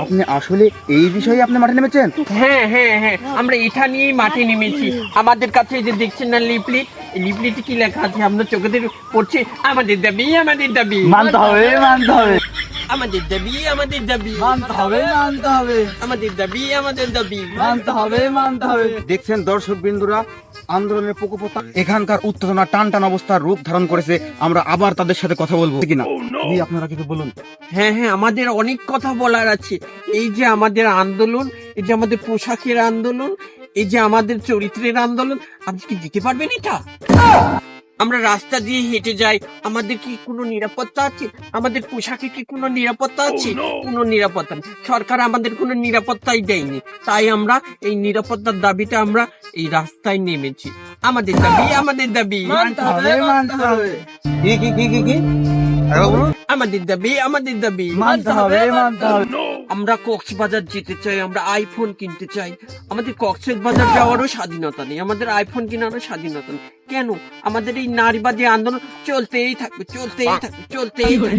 আপনি আসলে এই বিষয়ে আপনি মাঠে নেমেছেন? হ্যাঁ হ্যাঁ হ্যাঁ, আমরা এটা নিয়েই মাঠে নেমেছি। আমাদের কাছে এই যে দেখছেন না লিফলেট, এই লিফলেটে কি লেখা আছে আমরা চোখে পড়ছে, আমাদের দাবি আমাদের দাবি, মানতে হবে, মানতে হবে, আমাদের দাবি আমাদের দাবি, মানতে হবে, মানতে হবে, আমাদের দাবি আমাদের দাবি। মানতে হবে, মানতে হবে। দেখছেন দর্শক বিন্দুরা, আন্দোলনের প্রকোপতা এখানকার উত্তেজনা টান টান অবস্থার রূপ ধারণ করেছে। আমরা আবার তাদের সাথে কথা বলবো কিনা, জি আপনারা কিছু বলুন। হ্যাঁ হ্যাঁ, আমাদের অনেক কথা বলার আছে। এই যে আমাদের আন্দোলন, এই যে আমাদের পোশাকের আন্দোলন, এই যে আমাদের চরিত্রের আন্দোলন, আপনি কি দিতে পারবেন এটা? আমরা রাস্তা দিয়ে হেঁটে যাই, আমাদের কি কোনো নিরাপত্তা আছে? আমাদের পোশাকে কি কোনো নিরাপত্তা আছে? কোনো নিরাপত্তা নেই। সরকার আমাদের কোনো নিরাপত্তাই দেয়নি। তাই আমরা এই নিরাপত্তার দাবিতে আমরা এই রাস্তায় নেমেছি। আমাদের দাবি আমাদের দাবি, মানতে হবে, মানতে হবে। কি কি কি কি কি আরেকবার বলুন। আমাদের দাবি আমাদের দাবি। মানতে হবে, মানতে হবে। আমরা কক্সবাজার যেতে চাই, আমরা আইফোন কিনতে চাই। আমাদের কক্সবাজার যাওয়ারও স্বাধীনতা নেই, আমাদের আইফোন কেনারও স্বাধীনতা নেই। কেন? আমাদের এই নারীবাদী আন্দোলন চলতেই থাকবে, চলতেই থাকবে, চলতেই থাকবে।